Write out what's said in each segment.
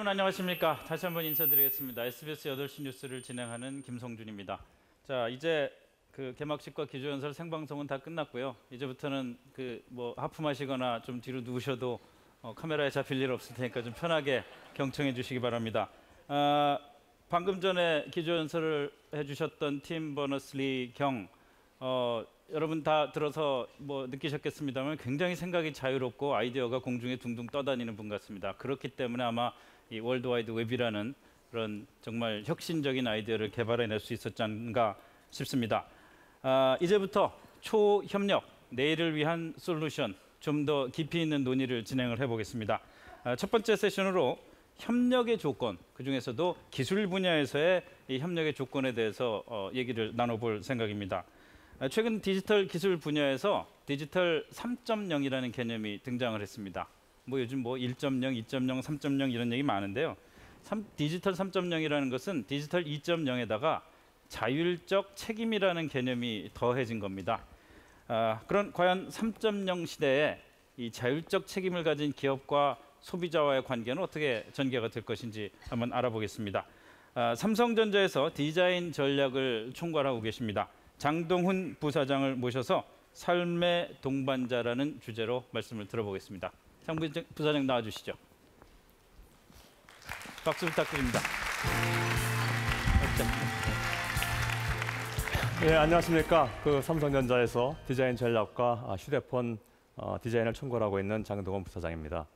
여러분 안녕하십니까? 다시 한번 인사드리겠습니다. SBS 8시 뉴스를 진행하는 김성준입니다. 자, 이제 그 개막식과 기조연설 생방송은 다 끝났고요. 이제부터는 하품하시거나 좀 뒤로 누우셔도 카메라에 잡힐 일 없을 테니까 좀 편하게 경청해 주시기 바랍니다. 방금 전에 기조연설을 해주셨던 팀 버너슬리 경, 여러분 다 들어서 느끼셨겠습니다만 굉장히 생각이 자유롭고 아이디어가 공중에 둥둥 떠다니는 분 같습니다. 그렇기 때문에 아마 이 월드와이드 웹이라는 그런 정말 혁신적인 아이디어를 개발해낼 수 있었지 않은가 싶습니다. 이제부터 초협력, 내일을 위한 솔루션, 좀 더 깊이 있는 논의를 진행을 해보겠습니다. 첫 번째 세션으로 협력의 조건, 그중에서도 기술 분야에서의 이 협력의 조건에 대해서 얘기를 나눠볼 생각입니다. 최근 디지털 기술 분야에서 디지털 3.0이라는 개념이 등장을 했습니다. 요즘 1.0, 2.0, 3.0 이런 얘기 많은데요. 디지털 3.0이라는 것은 디지털 2.0에다가 자율적 책임이라는 개념이 더해진 겁니다. 그런 과연 3.0 시대에 이 자율적 책임을 가진 기업과 소비자와의 관계는 어떻게 전개가 될 것인지 한번 알아보겠습니다. 삼성전자에서 디자인 전략을 총괄하고 계십니다. 장동훈 부사장을 모셔서 삶의 동반자라는 주제로 말씀을 들어보겠습니다. 장 부사장 나와주시죠. 박수 부탁드립니다. 네, 안녕하십니까. 삼성전자에서 디자인 전략과 휴대폰 디자인을 총괄하고 있는 장동훈 부사장입니다.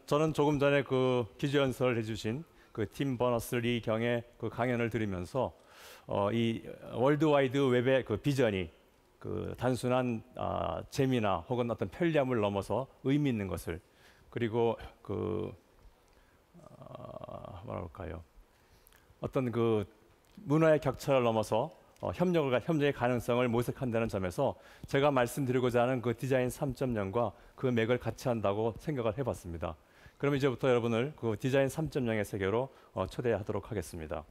저는 조금 전에 기조연설을 해주신 팀 버너슬리 경의 강연을 들으면서 이 월드와이드 웹의 비전이 단순한 재미나 혹은 어떤 편리함을 넘어서 의미 있는 것을, 그리고 어떤 문화의 격차를 넘어서 협력의 가능성을 모색한다는 점에서 제가 말씀드리고자 하는 디자인 3.0과 그 맥을 같이 한다고 생각을 해봤습니다. 그럼 이제부터 여러분을 디자인 3.0의 세계로 초대하도록 하겠습니다.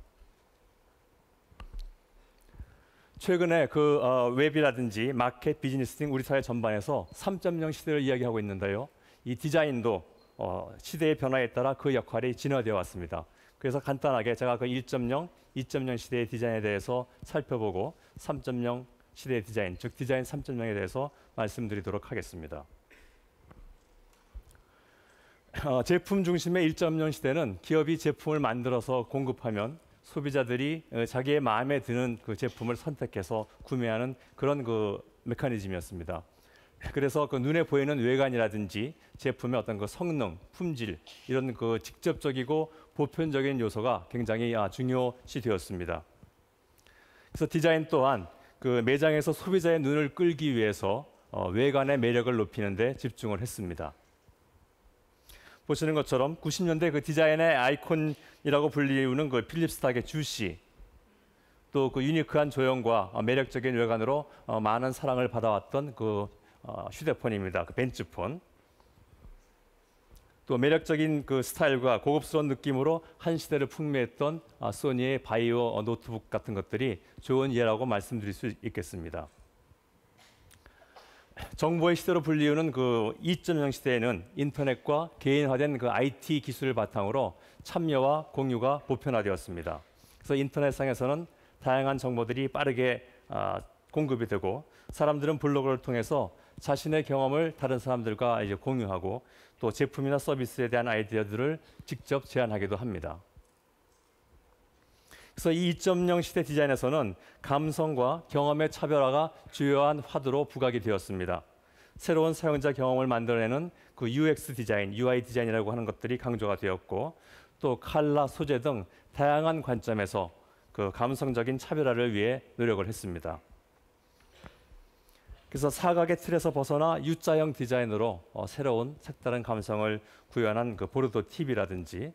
최근에 웹이라든지 마켓, 비즈니스 등 우리 사회 전반에서 3.0 시대를 이야기하고 있는데요. 이 디자인도 시대의 변화에 따라 그 역할이 진화되어 왔습니다. 그래서 간단하게 제가 1.0, 2.0 시대의 디자인에 대해서 살펴보고 3.0 시대의 디자인, 즉 디자인 3.0에 대해서 말씀드리도록 하겠습니다. 제품 중심의 1.0 시대는 기업이 제품을 만들어서 공급하면 소비자들이 자기의 마음에 드는 제품을 선택해서 구매하는 그런 메커니즘이었습니다. 그래서 눈에 보이는 외관이라든지 제품의 어떤 성능, 품질 이런 직접적이고 보편적인 요소가 굉장히 중요시 되었습니다. 그래서 디자인 또한 매장에서 소비자의 눈을 끌기 위해서 외관의 매력을 높이는 데 집중을 했습니다. 보시는 것처럼 90년대 디자인의 아이콘이라고 불리우는 필립스탁의 주시, 또 유니크한 조형과 매력적인 외관으로 많은 사랑을 받아왔던 휴대폰입니다. 벤츠폰. 또 매력적인 스타일과 고급스러운 느낌으로 한 시대를 풍미했던 소니의 바이오 노트북 같은 것들이 좋은 예라고 말씀드릴 수 있겠습니다. 정보의 시대로 불리우는 2.0 시대에는 인터넷과 개인화된 IT 기술을 바탕으로 참여와 공유가 보편화되었습니다. 그래서 인터넷상에서는 다양한 정보들이 빠르게 공급이 되고 사람들은 블로그를 통해서 자신의 경험을 다른 사람들과 공유하고 또 제품이나 서비스에 대한 아이디어들을 직접 제안하기도 합니다. 그래서 이 2.0 시대 디자인에서는 감성과 경험의 차별화가 주요한 화두로 부각이 되었습니다. 새로운 사용자 경험을 만들어내는 UX 디자인, UI 디자인이라고 하는 것들이 강조가 되었고, 또 컬러, 소재 등 다양한 관점에서 감성적인 차별화를 위해 노력을 했습니다. 그래서 사각의 틀에서 벗어나 U자형 디자인으로 새로운 색다른 감성을 구현한 보르도 TV라든지,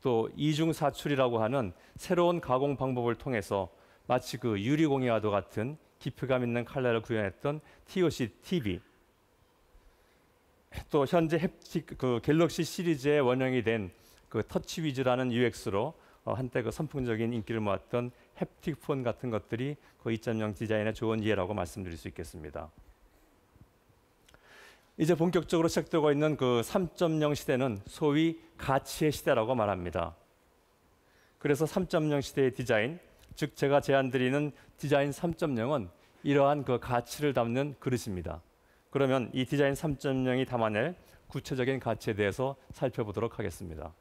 또 이중사출이라고 하는 새로운 가공 방법을 통해서 마치 유리공예와도 같은 깊이감 있는 컬러를 구현했던 TOC TV, 또 현재 햅틱 갤럭시 시리즈의 원형이 된 터치위즈라는 UX로 한때 선풍적인 인기를 모았던 햅틱 폰 같은 것들이 2.0 디자인의 좋은 예라고 말씀드릴 수 있겠습니다. 이제 본격적으로 시작되고 있는 그 3.0 시대는 소위 가치의 시대라고 말합니다. 그래서 3.0 시대의 디자인, 즉 제가 제안드리는 디자인 3.0은 이러한 그 가치를 담는 그릇입니다. 그러면 이 디자인 3.0이 담아낼 구체적인 가치에 대해서 살펴보도록 하겠습니다.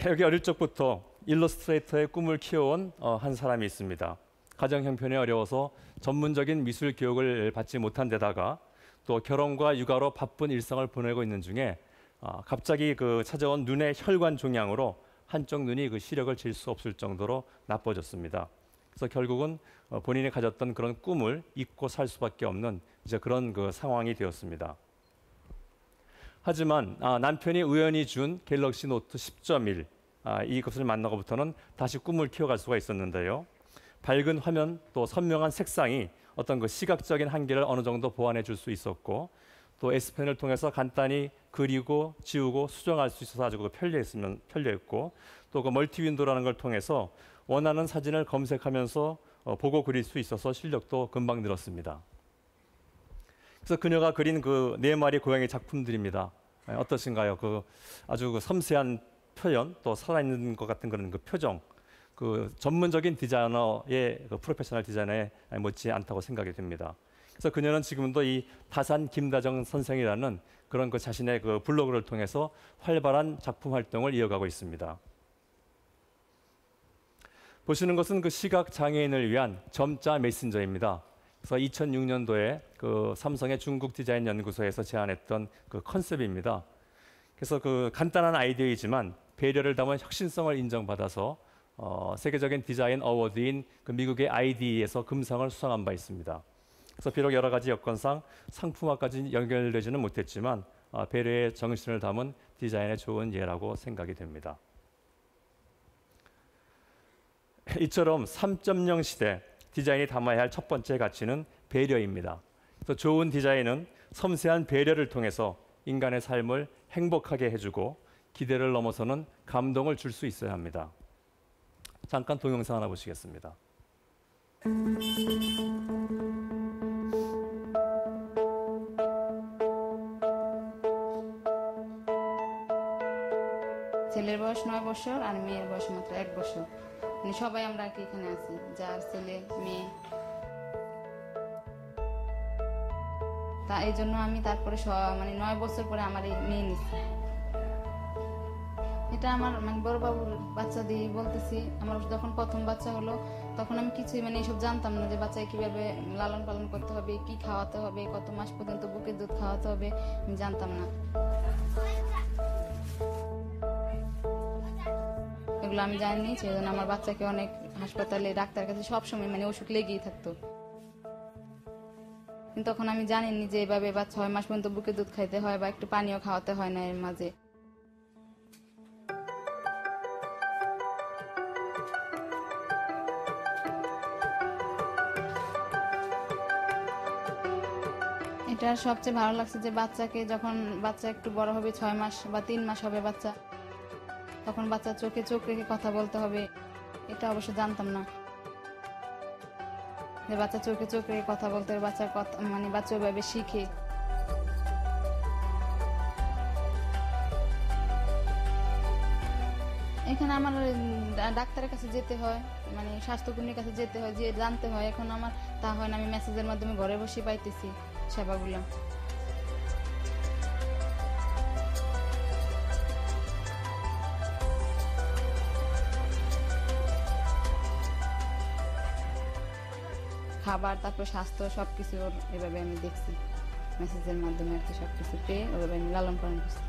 여기 어릴 적부터 일러스트레이터의 꿈을 키워온 한 사람이 있습니다. 가정 형편이 어려워서 전문적인 미술 교육을 받지 못한 데다가 또 결혼과 육아로 바쁜 일상을 보내고 있는 중에 갑자기 그 찾아온 눈의 혈관 종양으로 한쪽 눈이 그 시력을 질 수 없을 정도로 나빠졌습니다. 그래서 결국은 본인이 가졌던 그런 꿈을 잊고 살 수밖에 없는 이제 그런 그 상황이 되었습니다. 하지만 남편이 우연히 준 갤럭시 노트 10.1 이것을 만나고부터는 다시 꿈을 키워갈 수가 있었는데요. 밝은 화면 또 선명한 색상이 어떤 그 시각적인 한계를 어느 정도 보완해 줄 수 있었고 또 S펜을 통해서 간단히 그리고 지우고 수정할 수 있어서 아주 편리했고 또 그 멀티 윈도라는 걸 통해서 원하는 사진을 검색하면서 보고 그릴 수 있어서 실력도 금방 늘었습니다. 그래서 그녀가 그린 그 4마리 고양이 작품들입니다. 어떠신가요? 그 아주 그 섬세한 표현 또 살아있는 것 같은 그런 그 표정, 그 전문적인 디자이너의 그 프로페셔널 디자이너에 못지 않다고 생각이 됩니다. 그래서 그녀는 지금도 이 다산 김다정 선생이라는 그런 그 자신의 그 블로그를 통해서 활발한 작품 활동을 이어가고 있습니다. 보시는 것은 그 시각 장애인을 위한 점자 메신저입니다. 그래서 2006년도에 그 삼성의 중국 디자인 연구소에서 제안했던 그 컨셉입니다. 그래서 그 간단한 아이디어이지만 배려를 담은 혁신성을 인정받아서 세계적인 디자인 어워드인 그 미국의 IDE에서 금상을 수상한 바 있습니다. 그래서 비록 여러 가지 여건상 상품화까지 연결되지는 못했지만 배려의 정신을 담은 디자인의 좋은 예라고 생각이 됩니다. 이처럼 3.0 시대 디자인이 담아야 할 첫 번째 가치는 배려입니다. 그래서 좋은 디자인은 섬세한 배려를 통해서 인간의 삶을 행복하게 해주고 기대를 넘어서는 감동을 줄 수 있어야 합니다. 잠깐 동영상 하나 보시겠습니다. ছেলের বয়স 9 বছর আর মেয়ের বয়স মাত্র 1 বছর। মানে সবাই আমরা কি এখানে আছি, যার ছেলে মেয়ে। তা এই জন্য আমি তারপরে মানে 9 বছর পরে আমার এই মেয়ে নিচ্ছি। এটা আমার মানে বড় বাবুর বাচ্চা দিয়ে বলতেছি। আমার যখন প্রথম বাচ্চা হলো তখন আমি কিছুই মানে এসব জানতাম না যে বাচ্চাকে কিভাবে লালন পালন করতে হবে, কি খাওয়াতে হবে, কত মাস পর্যন্ত বুকের দুধ খাওয়াতে হবে আমি জানতাম না। এগুলো আমি জানি, সেই জন্য আমার বাচ্চাকে অনেক হাসপাতালে ডাক্তার কাছে সবসময় মানে অসুখ লেগেই থাকতো। কিন্তু তখন আমি জানিনি যে এভাবে বা 6 মাস পর্যন্ত বুকের দুধ খাইতে হয় বা একটু পানিও খাওয়াতে হয় না এর মাঝে। এটা সবচেয়ে ভালো লাগছে যে বাচ্চাকে যখন বাচ্চা একটু বড় হবে 6 মাস বা 3 মাস হবে বাচ্চা, তখন বাচ্চার চোখে চোখ রেখে কথা বলতে হবে। এটা অবশ্য জানতাম না যে বাচ্চা চোখে চোখ রেখে কথা বলতে হবে, বাচ্চার কথা মানে বাচ্চা ওইভাবে শিখে। এখানে আমার ডাক্তারের কাছে যেতে হয়, মানে স্বাস্থ্যকর্মীর কাছে যেতে হয়, যে জানতে হয়। এখন আমার তা হয় না, আমি মেসেজের মাধ্যমে ঘরে বসে পাইতেছি সেবাগুলো। খাবার তারপর স্বাস্থ্য সবকিছু এভাবে আমি দেখছি মেসেজের মাধ্যমে আর কি, সবকিছু পেয়ে ওভাবে আমি লালন পালন করছি।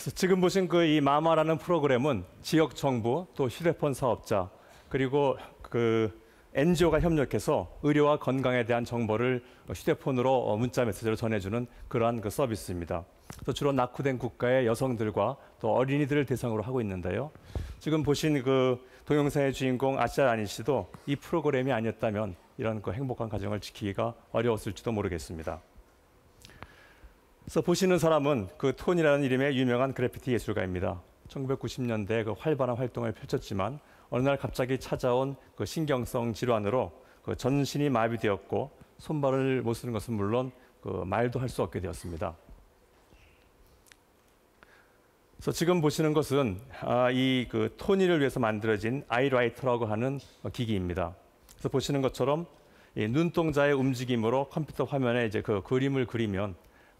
그래서 지금 보신 그 이 마마라는 프로그램은 지역 정부 또 휴대폰 사업자 그리고 그 NGO가 협력해서 의료와 건강에 대한 정보를 휴대폰으로 문자 메시지로 전해주는 그러한 그 서비스입니다. 또 주로 낙후된 국가의 여성들과 또 어린이들을 대상으로 하고 있는데요. 지금 보신 그 동영상의 주인공 아시아 라니 씨도 이 프로그램이 아니었다면 이런 그 행복한 가정을 지키기가 어려웠을지도 모르겠습니다. 그래서 보시는 사람은 그 톤이라는 이름의 유명한 그래피티 예술가입니다. 1990년대에 그 활발한 활동을 펼쳤지만 어느 날 갑자기 찾아온 그 신경성 질환으로 그 전신이 마비되었고 손발을 못 쓰는 것은 물론 그 말도 할 수 없게 되었습니다. 그래서 지금 보시는 것은 이 그 토니를 위해서 만들어진 아이라이터라고 하는 기기입니다. 그래서 보시는 것처럼 이 눈동자의 움직임으로 컴퓨터 화면에 이제 그 그림을 그리면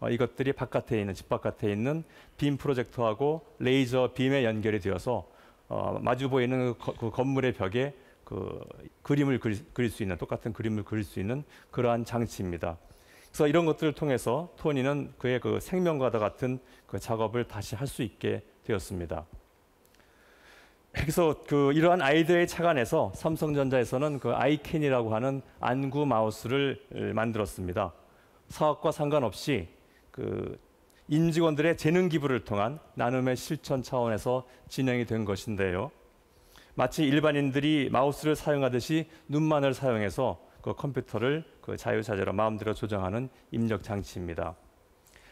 이것들이 바깥에 있는 집 바깥에 있는 빔 프로젝터하고 레이저 빔에 연결이 되어서 마주 보이는 그 건물의 벽에 그 그림을 그릴 수 있는 똑같은 그림을 그릴 수 있는 그러한 장치입니다. 그래서 이런 것들을 통해서 토니는 그의 그 생명과도 같은 그 작업을 다시 할 수 있게 되었습니다. 그래서 그 이러한 아이디어에 착안해서 삼성전자에서는 그 아이캔이라고 하는 안구 마우스를 만들었습니다. 사업과 상관없이 그 임직원들의 재능 기부를 통한 나눔의 실천 차원에서 진행이 된 것인데요. 마치 일반인들이 마우스를 사용하듯이 눈만을 사용해서 그 컴퓨터를 그 자유자재로 마음대로 조정하는 입력 장치입니다.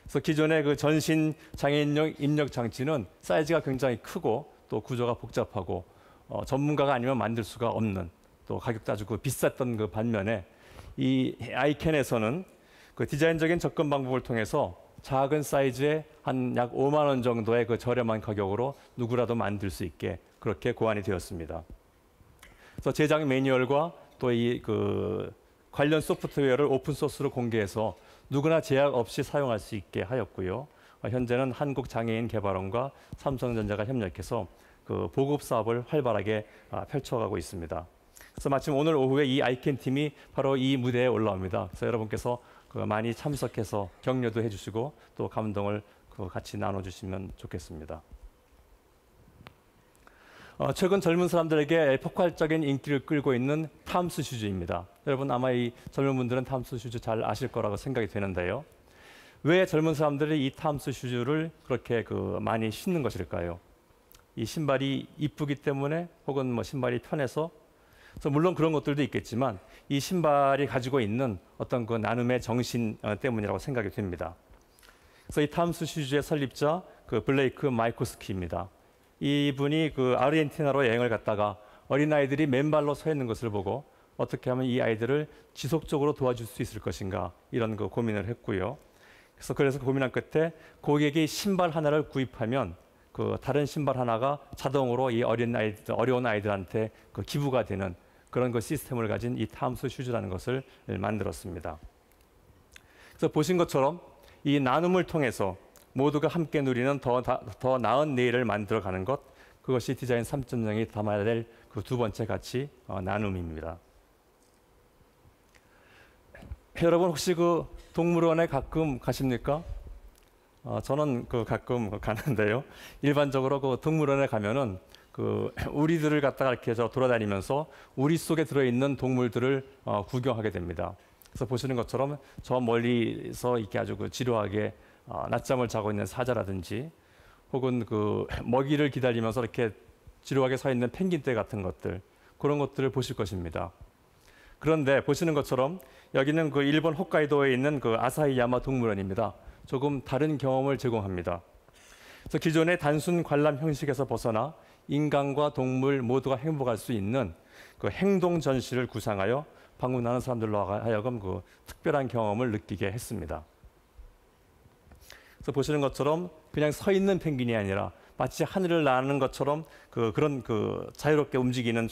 그래서 기존의 그 전신 장애인용 입력 장치는 사이즈가 굉장히 크고 또 구조가 복잡하고 전문가가 아니면 만들 수가 없는 또 가격도 아주 그 비쌌던 그 반면에 이 아이캔에서는 그 디자인적인 접근 방법을 통해서 작은 사이즈에 한 약 5만 원 정도의 그 저렴한 가격으로 누구라도 만들 수 있게 그렇게 고안이 되었습니다. 그래서 제작 매뉴얼과 또 이 그 관련 소프트웨어를 오픈 소스로 공개해서 누구나 제약 없이 사용할 수 있게 하였고요. 현재는 한국장애인개발원과 삼성전자가 협력해서 그 보급 사업을 활발하게 펼쳐가고 있습니다. 그래서 마침 오늘 오후에 이 아이캔 팀이 바로 이 무대에 올라옵니다. 그래서 여러분께서 그 많이 참석해서 격려도 해주시고 또 감동을 그 같이 나눠주시면 좋겠습니다. 최근 젊은 사람들에게 폭발적인 인기를 끌고 있는 탐스 슈즈입니다. 여러분 아마 이 젊은 분들은 탐스 슈즈 잘 아실 거라고 생각이 되는데요. 왜 젊은 사람들이 이 탐스 슈즈를 그렇게 그 많이 신는 것일까요? 이 신발이 이쁘기 때문에 혹은 뭐 신발이 편해서 그래서 물론 그런 것들도 있겠지만 이 신발이 가지고 있는 어떤 그 나눔의 정신 때문이라고 생각이 됩니다. 그래서 이 탐스 슈즈의 설립자 그 블레이크 마이코스키입니다. 이분이 그 아르헨티나로 여행을 갔다가 어린아이들이 맨발로 서 있는 것을 보고 어떻게 하면 이 아이들을 지속적으로 도와줄 수 있을 것인가 이런 그 고민을 했고요. 그래서 고민한 끝에 고객이 신발 하나를 구입하면 그 다른 신발 하나가 자동으로 이 어려운 아이들한테 그 기부가 되는 그런 그 시스템을 가진 이 탐스 슈즈라는 것을 만들었습니다. 그래서 보신 것처럼 이 나눔을 통해서 모두가 함께 누리는 더 나은 내일을 만들어가는 것, 그것이 디자인 3.0이 담아야 될 그 두 번째 가치 나눔입니다. 여러분 혹시 그 동물원에 가끔 가십니까? 저는 그 가끔 가는데요. 일반적으로 그 동물원에 가면은 그 우리들을 갖다가 이렇게 돌아다니면서 우리 속에 들어있는 동물들을 구경하게 됩니다. 그래서 보시는 것처럼 저 멀리서 이렇게 아주 그 지루하게 낮잠을 자고 있는 사자라든지 혹은 그 먹이를 기다리면서 이렇게 지루하게 서 있는 펭귄떼 같은 것들 그런 것들을 보실 것입니다. 그런데 보시는 것처럼 여기는 그 일본 홋카이도에 있는 그 아사히야마 동물원입니다. 조금 다른 경험을 제공합니다. 그래서 기존의 단순 관람 형식에서 벗어나 인간과 동물 모두가 행복할 수 있는 그 행동 전시를 구상하여 방문하는 사람들로 하여금 그 특별한 경험을 느끼게 했습니다. 그래서 보시는 것처럼 그냥 서 있는 펭귄이 아니라 마치 하늘을 나는 것처럼 그런 자유롭게 움직이는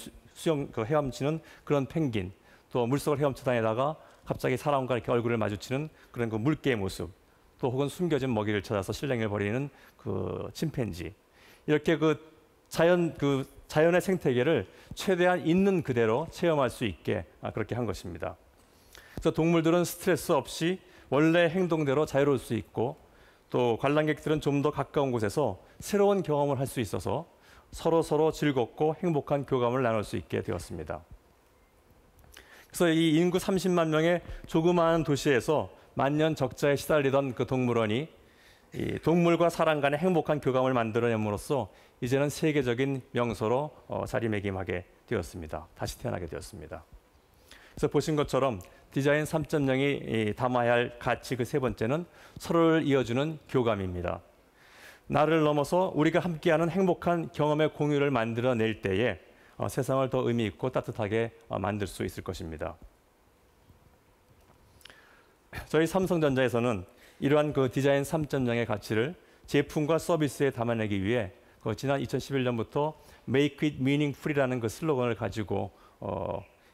헤엄치는 그런 펭귄, 또 물속을 헤엄쳐 다니다가 갑자기 사람과 이렇게 얼굴을 마주치는 그런 그 물개의 모습, 또 혹은 숨겨진 먹이를 찾아서 실랭이를 벌이는 그 침팬지, 이렇게 자연의 생태계를 최대한 있는 그대로 체험할 수 있게 그렇게 한 것입니다. 그래서 동물들은 스트레스 없이 원래 행동대로 자유로울 수 있고 또 관람객들은 좀 더 가까운 곳에서 새로운 경험을 할 수 있어서 서로 즐겁고 행복한 교감을 나눌 수 있게 되었습니다. 그래서 이 인구 30만 명의 조그마한 도시에서 만년 적자에 시달리던 그 동물원이 이 동물과 사람 간의 행복한 교감을 만들어냄으로써 이제는 세계적인 명소로 자리매김하게 되었습니다. 다시 태어나게 되었습니다. 그래서 보신 것처럼 디자인 3.0이 담아야 할 가치 그 세 번째는 서로를 이어주는 교감입니다. 나를 넘어서 우리가 함께하는 행복한 경험의 공유를 만들어낼 때에 세상을 더 의미 있고 따뜻하게 만들 수 있을 것입니다. 저희 삼성전자에서는 이러한 그 디자인 3.0의 가치를 제품과 서비스에 담아내기 위해 지난 2011년부터 Make it meaningful이라는 그 슬로건을 가지고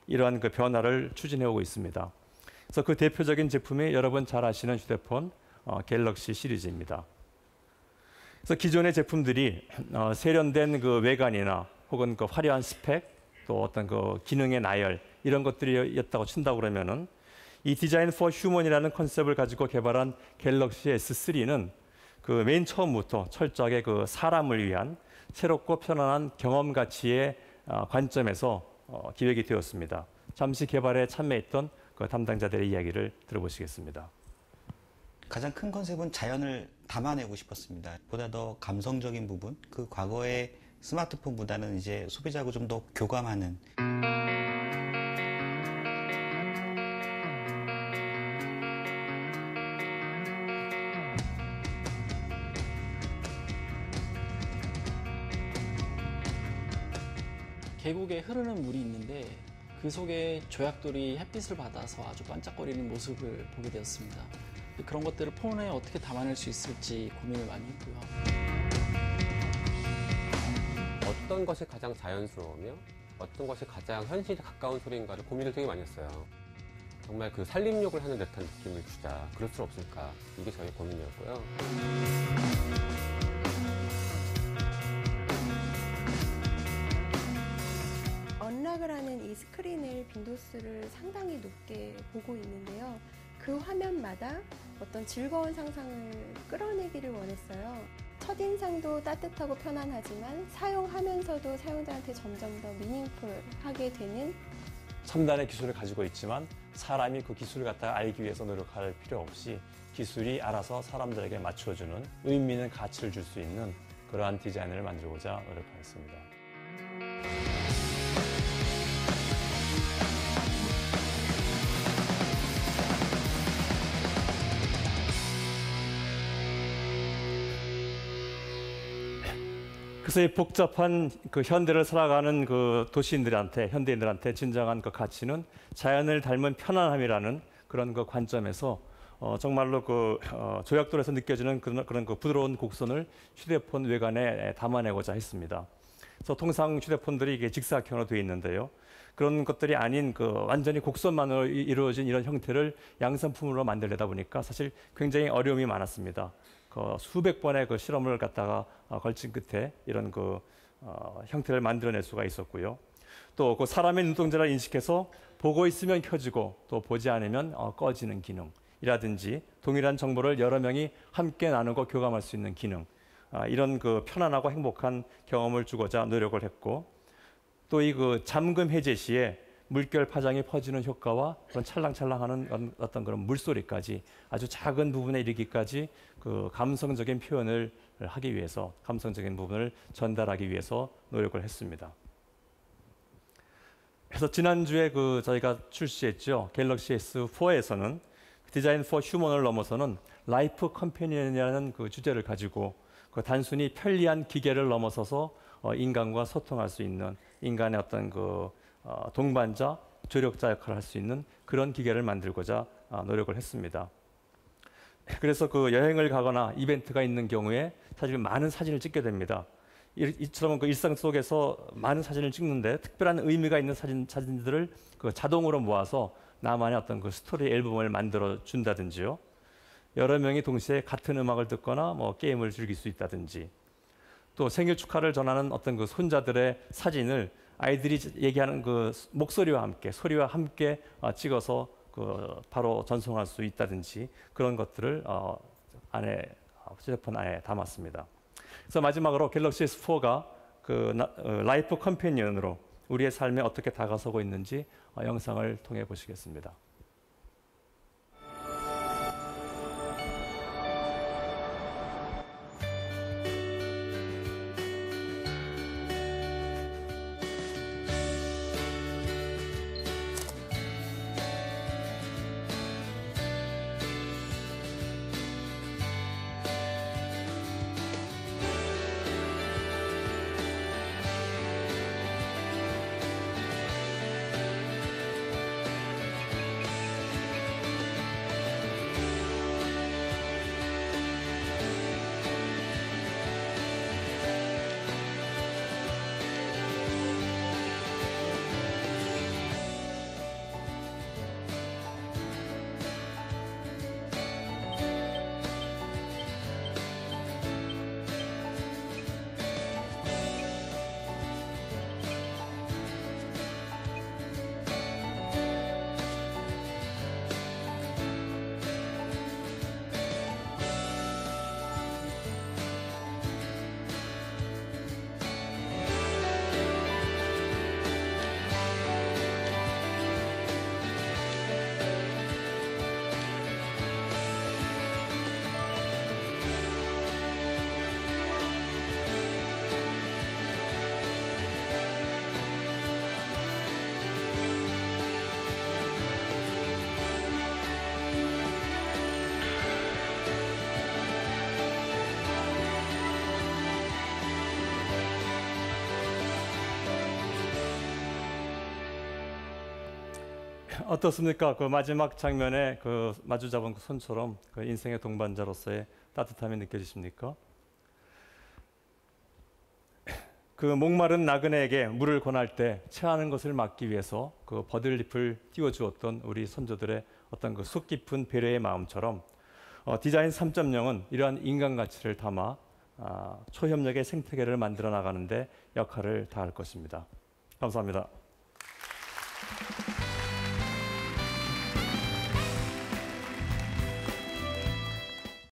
이러한 그 변화를 추진해 오고 있습니다. 그래서 그 대표적인 제품이 여러분 잘 아시는 휴대폰 갤럭시 시리즈입니다. 그래서 기존의 제품들이 세련된 그 외관이나 혹은 그 화려한 스펙, 또 어떤 그 기능의 나열 이런 것들이었다고 친다고 그러면은 이 디자인 포 휴먼이라는 컨셉을 가지고 개발한 갤럭시 S3는 그 맨 처음부터 철저하게 그 사람을 위한 새롭고 편안한 경험 가치의 관점에서 기획이 되었습니다. 잠시 개발에 참여했던 그 담당자들의 이야기를 들어보시겠습니다. 가장 큰 컨셉은 자연을 담아내고 싶었습니다. 보다 더 감성적인 부분, 그 과거의 스마트폰보다는 이제 소비자하고 좀 더 교감하는. 계곡에 흐르는 물이 있는데 그 속에 조약돌이 햇빛을 받아서 아주 반짝거리는 모습을 보게 되었습니다. 그런 것들을 폰에 어떻게 담아낼 수 있을지 고민을 많이 했고요. 어떤 것이 가장 자연스러우며 어떤 것이 가장 현실에 가까운 소리인가를 고민을 되게 많이 했어요. 정말 그 살림욕을 하는 듯한 느낌을 주자. 그럴 수 없을까? 이게 저희 고민이었고요. 언락을 하는 이 스크린을 빈도수를 상당히 높게 보고 있는데요. 그 화면마다 어떤 즐거운 상상을 끌어내기를 원했어요. 첫인상도 따뜻하고 편안하지만 사용하면서도 사용자한테 점점 더 미닝풀하게 되는 첨단의 기술을 가지고 있지만 사람이 그 기술을 갖다가 알기 위해서 노력할 필요 없이 기술이 알아서 사람들에게 맞춰주는 의미 있는 가치를 줄 수 있는 그러한 디자인을 만들고자 노력하였습니다. 그래서 이 복잡한 그 현대를 살아가는 그 도시인들한테, 현대인들한테 진정한 그 가치는 자연을 닮은 편안함이라는 그런 그 관점에서 정말로 그 조약돌에서 느껴지는 그런 그 부드러운 곡선을 휴대폰 외관에 담아내고자 했습니다. 그래서 통상 휴대폰들이 이게 직사각형으로 되어 있는데요. 그런 것들이 아닌 그 완전히 곡선만으로 이루어진 이런 형태를 양산품으로 만들려다 보니까 사실 굉장히 어려움이 많았습니다. 수백 번의 그 실험을 갖다가 걸친 끝에 이런 그 형태를 만들어낼 수가 있었고요. 또 그 사람의 눈동자를 인식해서 보고 있으면 켜지고 또 보지 않으면 꺼지는 기능이라든지 동일한 정보를 여러 명이 함께 나누고 교감할 수 있는 기능, 이런 그 편안하고 행복한 경험을 주고자 노력을 했고, 또 이 그 잠금 해제 시에 물결 파장이 퍼지는 효과와 그런 찰랑찰랑하는 어떤 그런 물소리까지 아주 작은 부분에 이르기까지 그 감성적인 표현을 하기 위해서, 감성적인 부분을 전달하기 위해서 노력을 했습니다. 그래서 지난주에 그 저희가 출시했죠. 갤럭시 S4에서는 디자인 포 휴먼을 넘어서는 라이프 컴패니언이라는 그 주제를 가지고 그 단순히 편리한 기계를 넘어서서 인간과 소통할 수 있는 인간의 어떤 그 동반자, 조력자 역할을 할 수 있는 그런 기계를 만들고자 노력을 했습니다. 그래서 그 여행을 가거나 이벤트가 있는 경우에 사실 많은 사진을 찍게 됩니다. 이처럼 그 일상 속에서 많은 사진을 찍는데 특별한 의미가 있는 사진들을 그 자동으로 모아서 나만의 어떤 그 스토리 앨범을 만들어 준다든지요. 여러 명이 동시에 같은 음악을 듣거나 뭐 게임을 즐길 수 있다든지, 또 생일 축하를 전하는 어떤 그 손자들의 사진을 아이들이 얘기하는 그 목소리와 함께, 소리와 함께 찍어서 그 바로 전송할 수 있다든지 그런 것들을 휴대폰 안에 담았습니다. 그래서 마지막으로 갤럭시 S4가 그 라이프 컴패니언으로 우리의 삶에 어떻게 다가서고 있는지 영상을 통해 보시겠습니다. 어떻습니까? 그 마지막 장면에 그 마주 잡은 그 손처럼 그 인생의 동반자로서의 따뜻함이 느껴지십니까? 그 목마른 나그네에게 물을 권할 때 체하는 것을 막기 위해서 그 버들잎을 띄워주었던 우리 선조들의 어떤 그 속 깊은 배려의 마음처럼 디자인 3.0은 이러한 인간 가치를 담아 초협력의 생태계를 만들어 나가는데 역할을 다할 것입니다. 감사합니다.